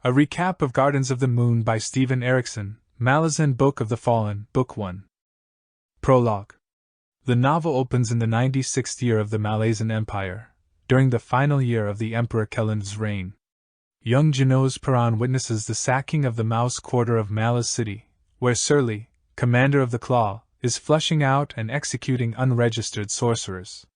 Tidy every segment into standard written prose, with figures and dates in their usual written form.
A recap of Gardens of the Moon by Steven Erikson, Malazan Book of the Fallen, Book 1. Prologue. The novel opens in the 96th year of the Malazan Empire, during the final year of the Emperor Kelin's reign. Young Janoz Paran witnesses the sacking of the Mouse Quarter of Malaz City, where Surly, commander of the Claw, is flushing out and executing unregistered sorcerers.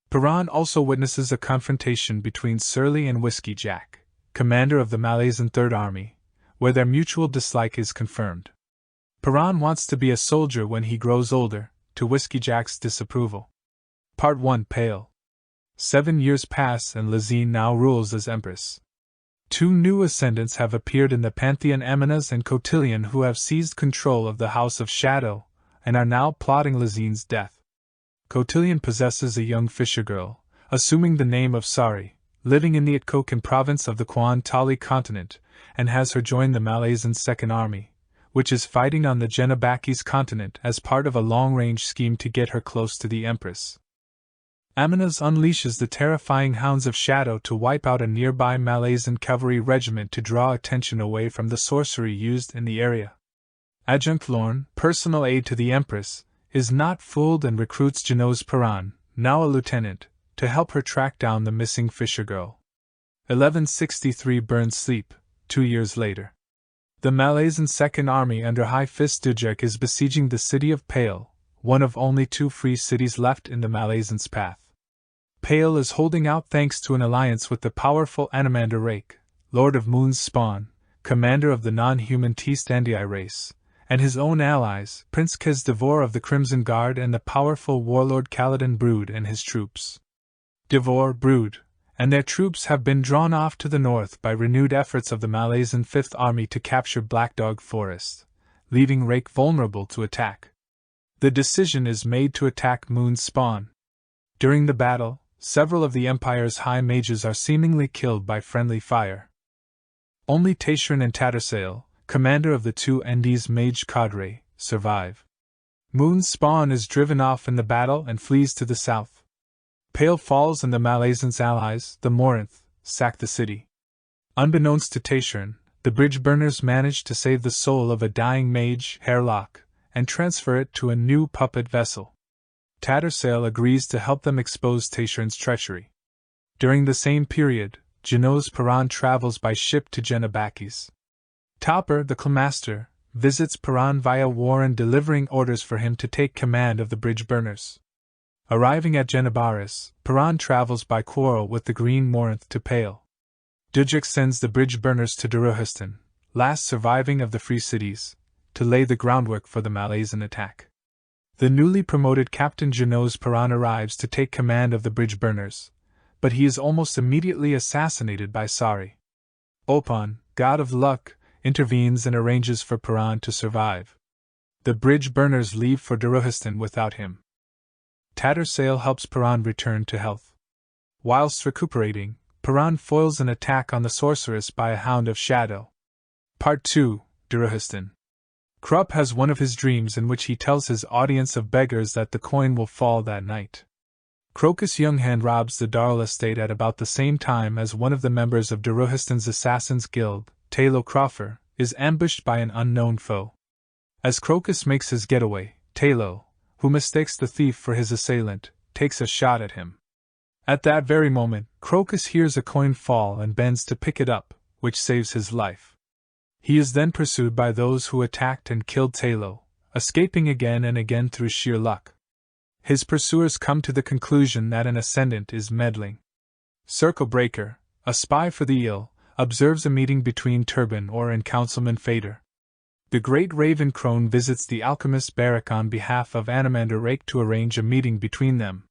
Paran also witnesses a confrontation between Surly and Whiskey Jack, commander of the Malazan Third Army, where their mutual dislike is confirmed. Paran wants to be a soldier when he grows older, to Whiskey Jack's disapproval. Part 1 Pale. 7 years pass and Lazine now rules as Empress. 2 new ascendants have appeared in the pantheon, Amenas and Cotillion, who have seized control of the House of Shadow, and are now plotting Lazine's death. Cotillion possesses a young fisher girl, assuming the name of Sari, living in the Itkokan province of the Quan Tali continent, and has her join the Malazan Second Army, which is fighting on the Genabakis continent as part of a long-range scheme to get her close to the Empress. Amenas unleashes the terrifying Hounds of Shadow to wipe out a nearby Malazan cavalry regiment to draw attention away from the sorcery used in the area. Adjunct Lorne, personal aide to the Empress, is not fooled and recruits Janoz Paran, now a lieutenant, to help her track down the missing fisher girl. 1163 Burns Sleep, 2 years later. The Malazan Second Army under High Fist Dujek is besieging the city of Pale, one of only 2 free cities left in the Malazan's path. Pale is holding out thanks to an alliance with the powerful Anamander Rake, Lord of Moon's Spawn, commander of the non-human T-Standii race, and his own allies, Prince Kesdevor of the Crimson Guard and the powerful warlord Kaladin Brood and his troops. Devor, Brood, and their troops have been drawn off to the north by renewed efforts of the Malazan Fifth Army to capture Black Dog Forest, leaving Rake vulnerable to attack. The decision is made to attack Moon's Spawn. During the battle, several of the Empire's high mages are seemingly killed by friendly fire. Only Tayshran and Tattersail, commander of the 2 Endi's mage cadre, survive. Moon's Spawn is driven off in the battle and flees to the south. Pale falls and the Malazan's allies, the Morinth, sack the city. Unbeknownst to Tayshran, the bridge burners manage to save the soul of a dying mage, Hairlock, and transfer it to a new puppet vessel. Tattersail agrees to help them expose Tayshran's treachery. During the same period, Janoz Paran travels by ship to Genabakis. Topper, the Clamaster, visits Paran via Warren, delivering orders for him to take command of the bridge burners. Arriving at Genabaris, Paran travels by quarrel with the Green Morinth to Pale. Dujek sends the bridge burners to Darujhistan, last surviving of the free cities, to lay the groundwork for the Malazan attack. The newly promoted Captain Janoz Paran arrives to take command of the bridge burners, but he is almost immediately assassinated by Sari. Opan, god of luck, intervenes and arranges for Paran to survive. The bridge burners leave for Darujhistan without him. Tattersail helps Paran return to health. Whilst recuperating, Paran foils an attack on the sorceress by a Hound of Shadow. Part 2 Darujhistan. Krupp has one of his dreams in which he tells his audience of beggars that the coin will fall that night. Crocus Younghand robs the Darul estate at about the same time as one of the members of Darujhistan's Assassin's Guild, Talo Crawford, is ambushed by an unknown foe. As Crocus makes his getaway, Talo, who mistakes the thief for his assailant, takes a shot at him. At that very moment, Crocus hears a coin fall and bends to pick it up, which saves his life. He is then pursued by those who attacked and killed Talo, escaping again and again through sheer luck. His pursuers come to the conclusion that an ascendant is meddling. Circle Breaker, a spy for the ill, observes a meeting between Turban Or and Councilman Fader. The Great Raven Crone visits the alchemist Barak on behalf of Anamander Rake to arrange a meeting between them.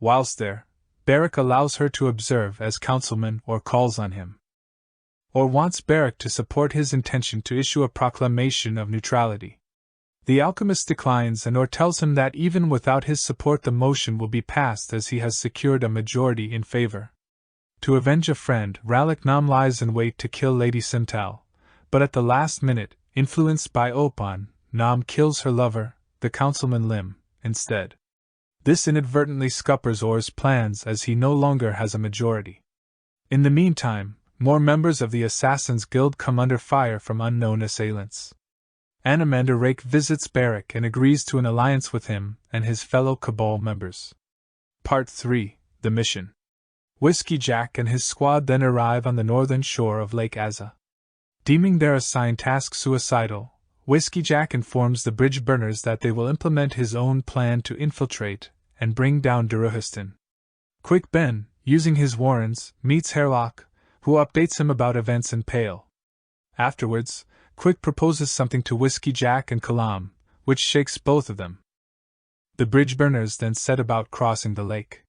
Whilst there, Barak allows her to observe as Councilman Or calls on him. Or wants Barak to support his intention to issue a proclamation of neutrality. The alchemist declines and Or tells him that even without his support the motion will be passed as he has secured a majority in favor. To avenge a friend, Ralik Nam lies in wait to kill Lady Simtal, but at the last minute, influenced by Opan, Nam kills her lover, the Councilman Lim, instead. This inadvertently scuppers Or's plans as he no longer has a majority. In the meantime, More members of the Assassin's Guild come under fire from unknown assailants. Anamander Rake visits Beric and agrees to an alliance with him and his fellow Cabal members. Part 3: The Mission. Whiskey Jack and his squad then arrive on the northern shore of Lake Azza. Deeming their assigned task suicidal, Whiskey Jack informs the bridge burners that they will implement his own plan to infiltrate and bring down Darujhistan. Quick Ben, using his warrens, meets Hairlock, who updates him about events in Pale. Afterwards, Quick proposes something to Whiskey Jack and Kalam, which shakes both of them. The bridge burners then set about crossing the lake.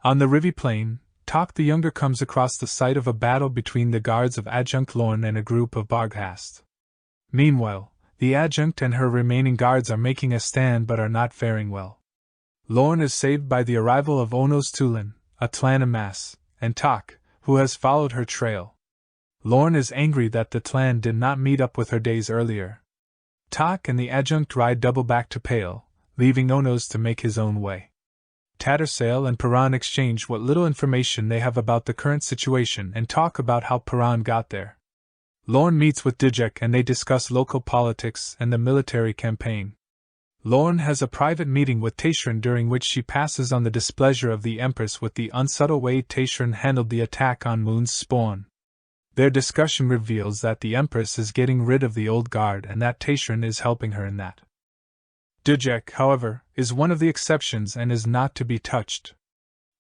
On the Rivi Plain, Tok the Younger comes across the site of a battle between the guards of Adjunct Lorne and a group of Barghast. Meanwhile, the Adjunct and her remaining guards are making a stand but are not faring well. Lorne is saved by the arrival of Onos Tulin, a Tlan Amass, and Tok, who has followed her trail. Lorne is angry that the Tlan did not meet up with her days earlier. Tok and the Adjunct ride double back to Pale, leaving Onos to make his own way. Tattersail and Paran exchange what little information they have about the current situation and talk about how Paran got there. Lorne meets with Dijek and they discuss local politics and the military campaign. Lorne has a private meeting with Tayshran during which she passes on the displeasure of the Empress with the unsubtle way Tayshran handled the attack on Moon's spawn. Their discussion reveals that the Empress is getting rid of the old guard and that Tayshran is helping her in that. Dijek, however, is one of the exceptions and is not to be touched.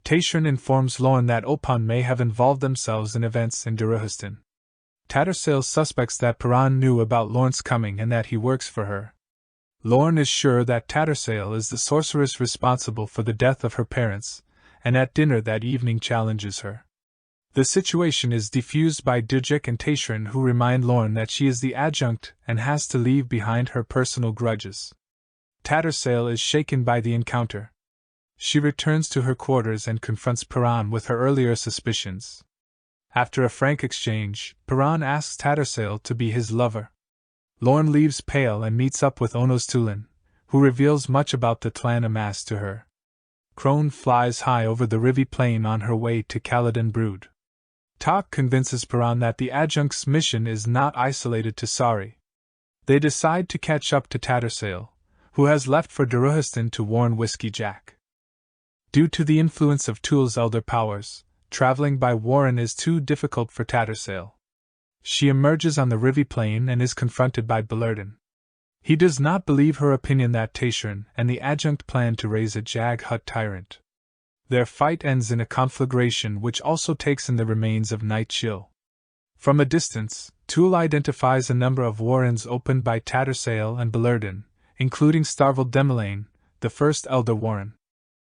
Tayshran informs Lorne that Opan may have involved themselves in events in Darujhistan. Tattersail suspects that Paran knew about Lorne's coming and that he works for her. Lorne is sure that Tattersail is the sorceress responsible for the death of her parents, and at dinner that evening challenges her. The situation is diffused by Dijek and Tayshran, who remind Lorne that she is the adjunct and has to leave behind her personal grudges. Tattersail is shaken by the encounter. She returns to her quarters and confronts Paran with her earlier suspicions. After a frank exchange, Paran asks Tattersail to be his lover. Lorne leaves Pale and meets up with Onos Tulin, who reveals much about the Tlan Amass to her. Crone flies high over the Rivi Plain on her way to Caladan Brood. Tok convinces Paran that the adjunct's mission is not isolated to Sari. They decide to catch up to Tattersail, who has left for Darujhistan to warn Whiskey Jack. Due to the influence of Tool's elder powers, traveling by Warren is too difficult for Tattersail. She emerges on the Rivi Plain and is confronted by Belerdin. He does not believe her opinion that Tayshran and the adjunct plan to raise a Jag Hut tyrant. Their fight ends in a conflagration which also takes in the remains of Night Chill. From a distance, Tool identifies a number of warrens opened by Tattersail and Belerdin, including Starvald Demelaine, the first Elder Warren.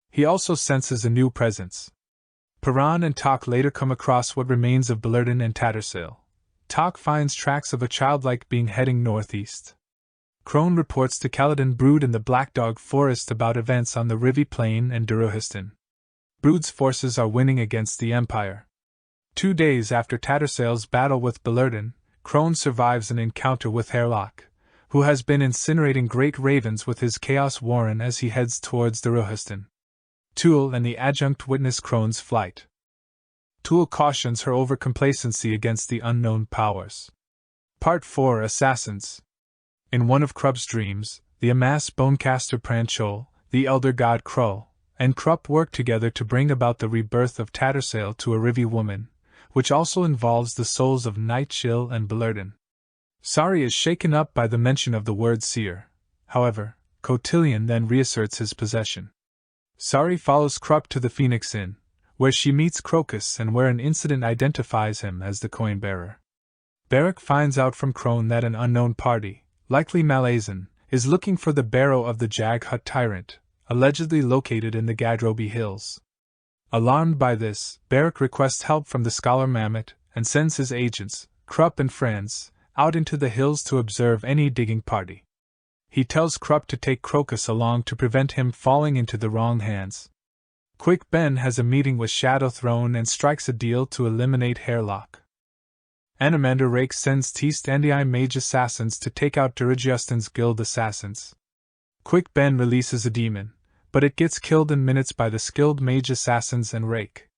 He also senses a new presence. Paran and Tok later come across what remains of Belerdin and Tattersail. Tok finds tracks of a childlike being heading northeast. Crone reports to Caladan Brood in the Black Dog Forest about events on the Rivi Plain and Darujhistan. Brood's forces are winning against the Empire. 2 days after Tattersail's battle with Belerdin, Crone survives an encounter with Hairlock, who has been incinerating great ravens with his Chaos Warren as he heads towards Darujhistan. Tool and the adjunct witness Crone's flight. Tool cautions her overcomplacency against the unknown powers. Part 4: Assassins. In one of Krupp's dreams, the Amass Bonecaster Pranchol, the Elder God Krull, and Krupp work together to bring about the rebirth of Tattersail to a Rivi woman, which also involves the souls of Night Chill and Belerdin. Sari is shaken up by the mention of the word seer. However, Cotillion then reasserts his possession. Sari follows Krupp to the Phoenix Inn, where she meets Crocus and where an incident identifies him as the coin-bearer. Beric finds out from Crone that an unknown party, likely Malazan, is looking for the barrow of the Jag Hut tyrant, allegedly located in the Gadrobi Hills. Alarmed by this, Beric requests help from the scholar Mammoth and sends his agents, Krupp and friends, out into the hills to observe any digging party. He tells Krupp to take Crocus along to prevent him falling into the wrong hands. Quick Ben has a meeting with Shadow Throne and strikes a deal to eliminate Hairlock. Anamander Rake sends T-Standii mage assassins to take out Darujhistan's guild assassins. Quick Ben releases a demon, but it gets killed in minutes by the skilled mage assassins and Rake.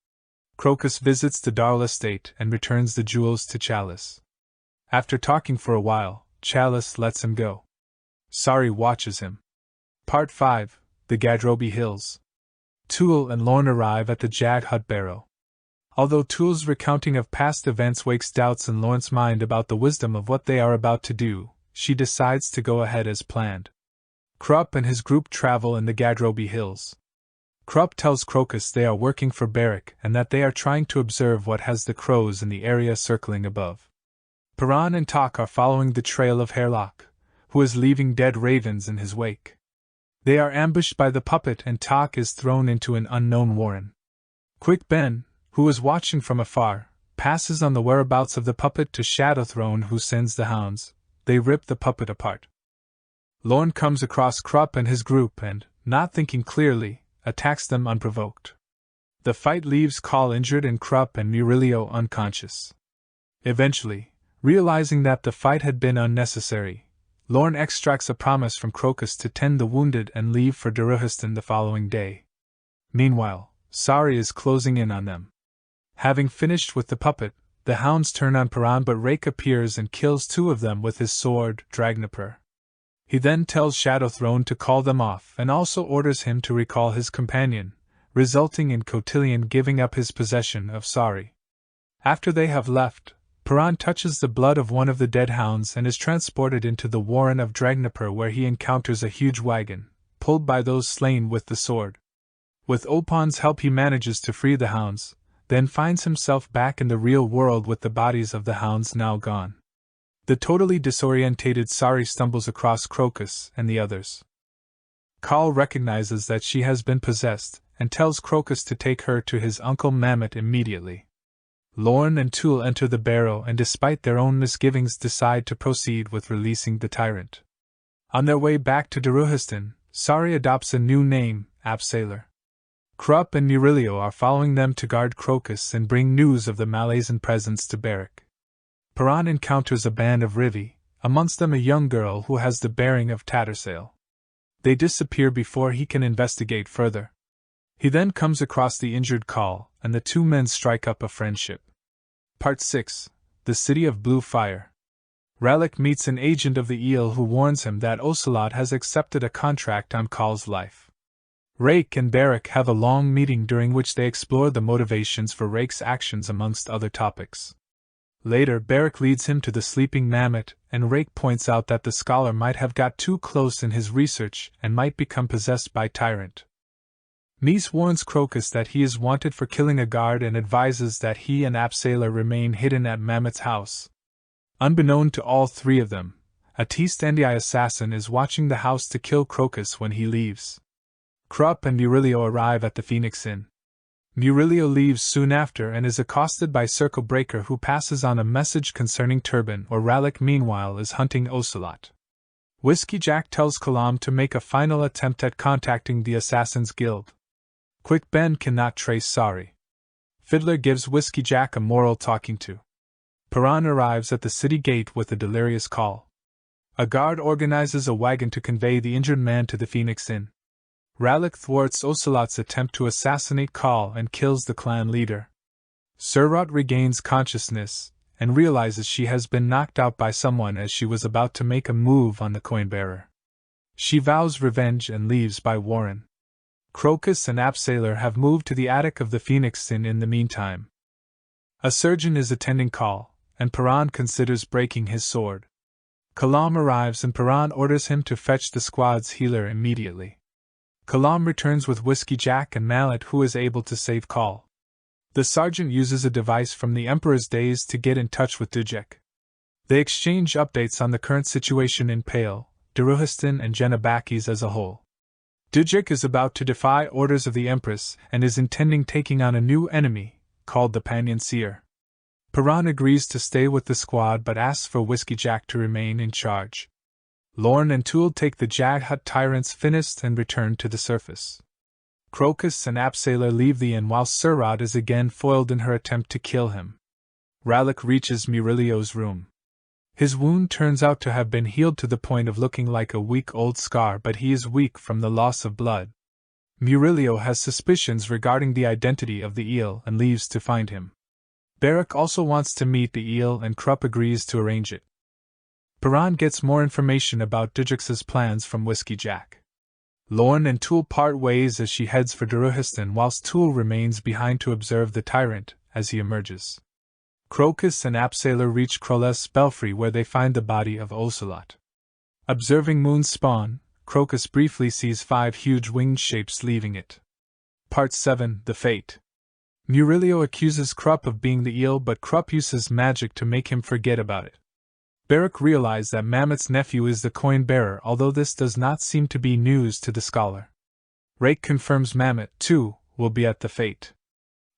Crocus visits the Darl estate and returns the jewels to Chalice. After talking for a while, Chalice lets him go. Sari watches him. Part 5, The Gadrobi Hills. Tool and Lorne arrive at the Jag Hut Barrow. Although Tool's recounting of past events wakes doubts in Lorne's mind about the wisdom of what they are about to do, she decides to go ahead as planned. Krupp and his group travel in the Gadrobi Hills. Krupp tells Crocus they are working for Barrick and that they are trying to observe what has the crows in the area circling above. Paran and Tak are following the trail of Hairlock, who is leaving dead ravens in his wake. They are ambushed by the puppet and Tak is thrown into an unknown warren. Quick Ben, who is watching from afar, passes on the whereabouts of the puppet to Shadowthrone, who sends the hounds. They rip the puppet apart. Lorne comes across Krupp and his group and, not thinking clearly, attacks them unprovoked. The fight leaves Call injured and Krupp and Murillo unconscious. Eventually, realizing that the fight had been unnecessary, Lorne extracts a promise from Crocus to tend the wounded and leave for Darujhistan the following day. Meanwhile, Sari is closing in on them. Having finished with the puppet, the hounds turn on Paran, but Rake appears and kills 2 of them with his sword, Dragnapur. He then tells Shadowthrone to call them off and also orders him to recall his companion, resulting in Cotillion giving up his possession of Sari. After they have left, Paran touches the blood of one of the dead hounds and is transported into the warren of Dragnapur, where he encounters a huge wagon, pulled by those slain with the sword. With Opan's help he manages to free the hounds, then finds himself back in the real world with the bodies of the hounds now gone. The totally disorientated Sari stumbles across Crocus and the others. Call recognizes that she has been possessed, and tells Crocus to take her to his uncle Mammoth immediately. Lorne and Tool enter the barrow and despite their own misgivings decide to proceed with releasing the Tyrant. On their way back to Darujhistan, Sari adopts a new name, Absailor. Krupp and Murillo are following them to guard Crocus and bring news of the Malazan presence to Barrick. Paran encounters a band of Rivi, amongst them a young girl who has the bearing of Tattersail. They disappear before he can investigate further. He then comes across the injured Call, and the 2 men strike up a friendship. Part 6, The City of Blue Fire. Rallick meets an agent of the Eel who warns him that Ocelot has accepted a contract on Call's life. Rake and Barrick have a long meeting during which they explore the motivations for Rake's actions amongst other topics. Later, Barrick leads him to the sleeping mammoth, and Rake points out that the scholar might have got too close in his research and might become possessed by Tyrant. Mies warns Crocus that he is wanted for killing a guard and advises that he and Absailor remain hidden at Mammoth's house. Unbeknown to all 3 of them, a T-Standii assassin is watching the house to kill Crocus when he leaves. Krupp and Murillo arrive at the Phoenix Inn. Murillo leaves soon after and is accosted by Circle Breaker, who passes on a message concerning Turban, or Rallick meanwhile is hunting Ocelot. Whiskey Jack tells Kalam to make a final attempt at contacting the Assassin's Guild. Quick Ben cannot trace Sari. Fiddler gives Whiskey Jack a moral talking to. Paran arrives at the city gate with a delirious Call. A guard organizes a wagon to convey the injured man to the Phoenix Inn. Rallick thwarts Ocelot's attempt to assassinate Call and kills the clan leader. Surratt regains consciousness and realizes she has been knocked out by someone as she was about to make a move on the coin-bearer. She vows revenge and leaves by Warren. Crocus and Absailor have moved to the attic of the Phoenix Inn in the meantime. A surgeon is attending Call, and Paran considers breaking his sword. Kalam arrives and Paran orders him to fetch the squad's healer immediately. Kalam returns with Whiskey Jack and Mallet, who is able to save Call. The sergeant uses a device from the Emperor's days to get in touch with Dujek. They exchange updates on the current situation in Pale, Darujhistan and Genabakis as a whole. Dujek is about to defy orders of the Empress and is intending taking on a new enemy, called the Panyan Seer. Paran agrees to stay with the squad but asks for Whiskey Jack to remain in charge. Lorne and Tool take the Jag Hut Tyrant's finished and return to the surface. Crocus and Absailor leave the inn while Surratt is again foiled in her attempt to kill him. Rallick reaches Murillo's room. His wound turns out to have been healed to the point of looking like a week-old scar, but he is weak from the loss of blood. Murillo has suspicions regarding the identity of the eel and leaves to find him. Barak also wants to meet the eel and Krupp agrees to arrange it. Perron gets more information about Darujhistan's plans from Whiskey Jack. Lorne and Toole part ways as she heads for Darujhistan whilst Toole remains behind to observe the Tyrant as he emerges. Crocus and Absailor reach Kroleth's belfry where they find the body of Ocelot. Observing Moon's spawn, Crocus briefly sees 5 huge winged shapes leaving it. Part 7, The Fate. Murillo accuses Krupp of being the eel, but Krupp uses magic to make him forget about it. Barak realizes that Mammoth's nephew is the coin-bearer, although this does not seem to be news to the scholar. Rake confirms Mammoth, too, will be at the fete.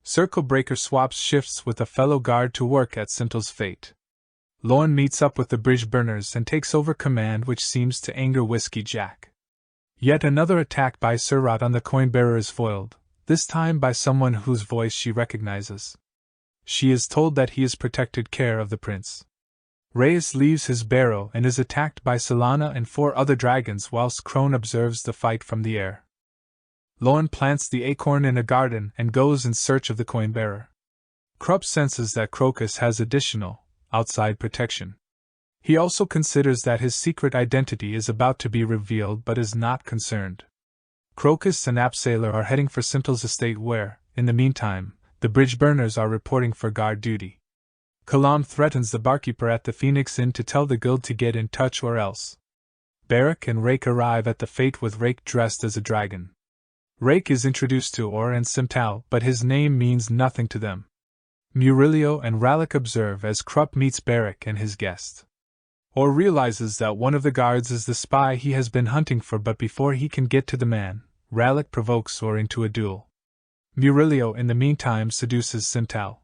Circle Breaker swaps shifts with a fellow guard to work at Sintel's fete. Lorne meets up with the bridge burners and takes over command, which seems to anger Whiskey Jack. Yet another attack by Surat on the coin-bearer is foiled, this time by someone whose voice she recognizes. She is told that he is protected care of the prince. Reyes leaves his barrow and is attacked by Solana and 4 other dragons whilst Crone observes the fight from the air. Lorne plants the acorn in a garden and goes in search of the coin-bearer. Krupp senses that Crocus has additional, outside protection. He also considers that his secret identity is about to be revealed but is not concerned. Crocus and Absailor are heading for Sintel's estate where, in the meantime, the bridge burners are reporting for guard duty. Kalam threatens the barkeeper at the Phoenix Inn to tell the guild to get in touch or else. Barak and Rake arrive at the fete with Rake dressed as a dragon. Rake is introduced to Or and Simtal, but his name means nothing to them. Murillo and Rallick observe as Krupp meets Barak and his guest. Or realizes that one of the guards is the spy he has been hunting for, but before he can get to the man, Rallick provokes Or into a duel. Murillo in the meantime seduces Simtal.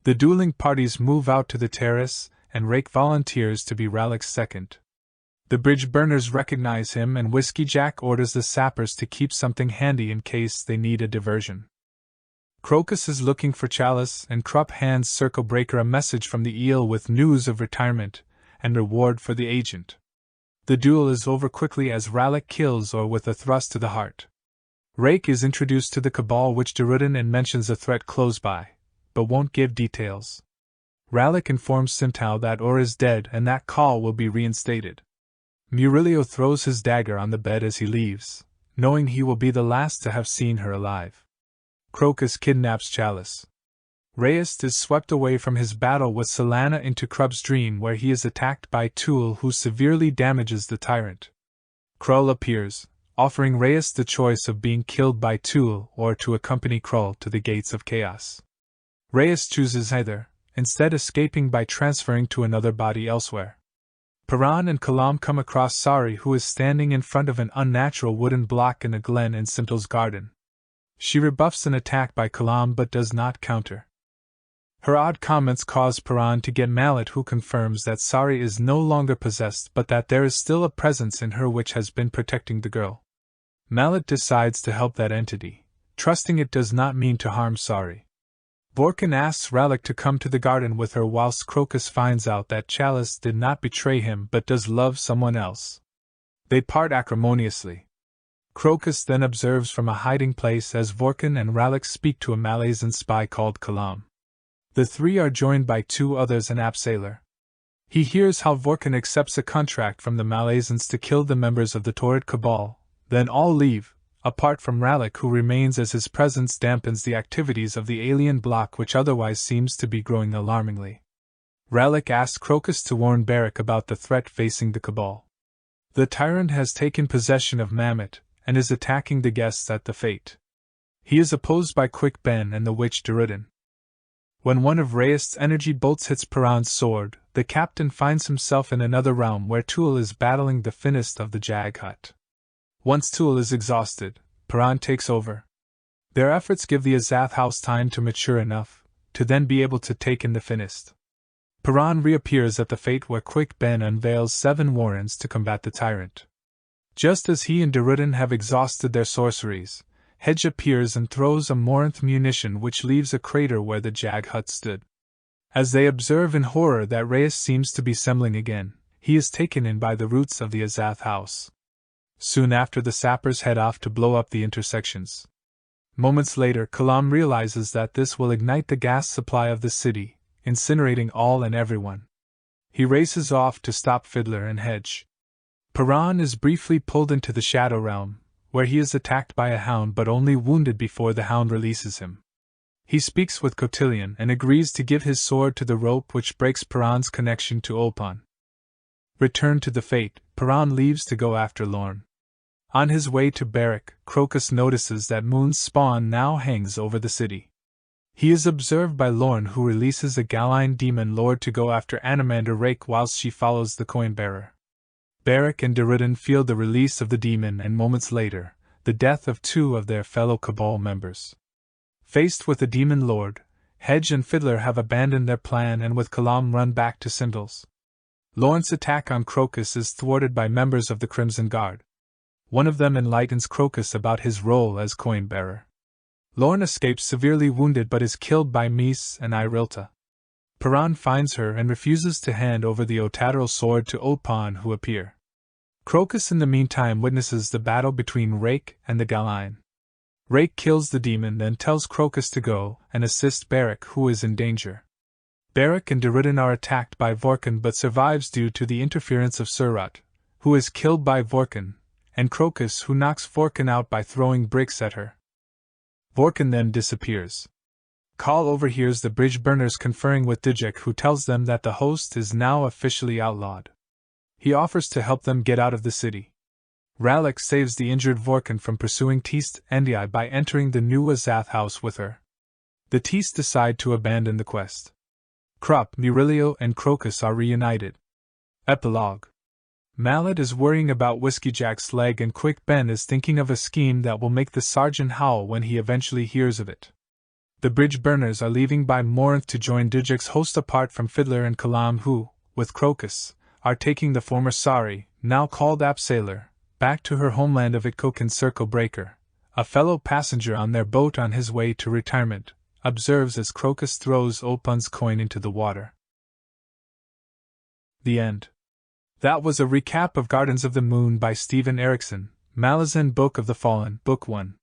The dueling parties move out to the terrace, and Rake volunteers to be Rallick's second. The bridge burners recognize him, and Whiskey Jack orders the sappers to keep something handy in case they need a diversion. Crocus is looking for Chalice, and Krupp hands Circle Breaker a message from the eel with news of retirement and reward for the agent. The duel is over quickly as Rallick kills Or with a thrust to the heart. Rake is introduced to the Cabal Witch Darujhistan and mentions a threat close by, but won't give details. Rallick informs Simtal that Or is dead and that Call will be reinstated. Murillo throws his dagger on the bed as he leaves, knowing he will be the last to have seen her alive. Crocus kidnaps Chalice. Reyes is swept away from his battle with Solana into Krupp's dream where he is attacked by Toole who severely damages the Tyrant. Krull appears, offering Reyes the choice of being killed by Toole or to accompany Krull to the gates of chaos. Reyes chooses either, instead escaping by transferring to another body elsewhere. Perron and Kalam come across Sari who is standing in front of an unnatural wooden block in a glen in Sintel's garden. She rebuffs an attack by Kalam but does not counter. Her odd comments cause Perron to get Mallet who confirms that Sari is no longer possessed but that there is still a presence in her which has been protecting the girl. Mallet decides to help that entity, trusting it does not mean to harm Sari. Vorkin asks Rallick to come to the garden with her whilst Crocus finds out that Chalice did not betray him but does love someone else. They part acrimoniously. Crocus then observes from a hiding place as Vorkin and Rallick speak to a Malazan spy called Kalam. The 3 are joined by 2 others and Absailor. He hears how Vorkin accepts a contract from the Malazans to kill the members of the Torrid Cabal, then all leave, apart from Rallick who remains as his presence dampens the activities of the alien bloc which otherwise seems to be growing alarmingly. Rallick asks Crocus to warn Barak about the threat facing the Cabal. The Tyrant has taken possession of Mammoth and is attacking the guests at the fete. He is opposed by Quick Ben and the witch Darujhistan. When one of Reyes' energy bolts hits Perron's sword, the captain finds himself in another realm where Toole is battling the thinnest of the Jag Hut. Once Toole is exhausted, Perron takes over. Their efforts give the Azath house time to mature enough to then be able to take in the thinnest. Perron reappears at the fete where Quick Ben unveils 7 warrants to combat the Tyrant. Just as he and Darujhistan have exhausted their sorceries, Hedge appears and throws a Morinth munition which leaves a crater where the Jag Hut stood. As they observe in horror that Reyes seems to be semblling again, he is taken in by the roots of the Azath house. Soon after, the sappers head off to blow up the intersections. Moments later, Kalam realizes that this will ignite the gas supply of the city, incinerating all and everyone. He races off to stop Fiddler and Hedge. Paran is briefly pulled into the Shadow Realm, where he is attacked by a hound but only wounded before the hound releases him. He speaks with Cotillion and agrees to give his sword to the rope which breaks Paran's connection to Opon. Returned to the Fete, Paran leaves to go after Lorne. On his way to Barrack, Crocus notices that Moon's spawn now hangs over the city. He is observed by Lorne, who releases a Galine demon lord to go after Animander Rake whilst she follows the coin-bearer. Barrack and Darujhistan feel the release of the demon and moments later, the death of two of their fellow Cabal members. Faced with the demon lord, Hedge and Fiddler have abandoned their plan and with Kalam run back to Sindals. Lorne's attack on Crocus is thwarted by members of the Crimson Guard. One of them enlightens Crocus about his role as coin-bearer. Lorne escapes severely wounded but is killed by Mies and Irilta. Paran finds her and refuses to hand over the Otadral sword to Opon, who appear. Crocus in the meantime witnesses the battle between Rake and the Galine. Rake kills the demon, then tells Crocus to go and assist Barrack, who is in danger. Barrack and Darujhistan are attacked by Vorkan but survives due to the interference of Surat, who is killed by Vorkan, and Crocus, who knocks Vorkan out by throwing bricks at her. Vorkan then disappears. Kal overhears the bridge burners conferring with Dijek, who tells them that the host is now officially outlawed. He offers to help them get out of the city. Ralek saves the injured Vorkan from pursuing Teest Ndi by entering the new Azath house with her. The Teest decide to abandon the quest. Krop, Murillo, and Crocus are reunited. Epilogue. Malad is worrying about Whiskey Jack's leg, and Quick Ben is thinking of a scheme that will make the sergeant howl when he eventually hears of it. The bridge burners are leaving by Morinth to join Dijek's host apart from Fiddler and Kalam, who, with Crocus, are taking the former Sari, now called Absailor, back to her homeland of Itkokan Circle Breaker. A fellow passenger on their boat on his way to retirement observes as Crocus throws Opun's coin into the water. The end. That was a recap of Gardens of the Moon by Steven Erikson, Malazan Book of the Fallen, Book 1.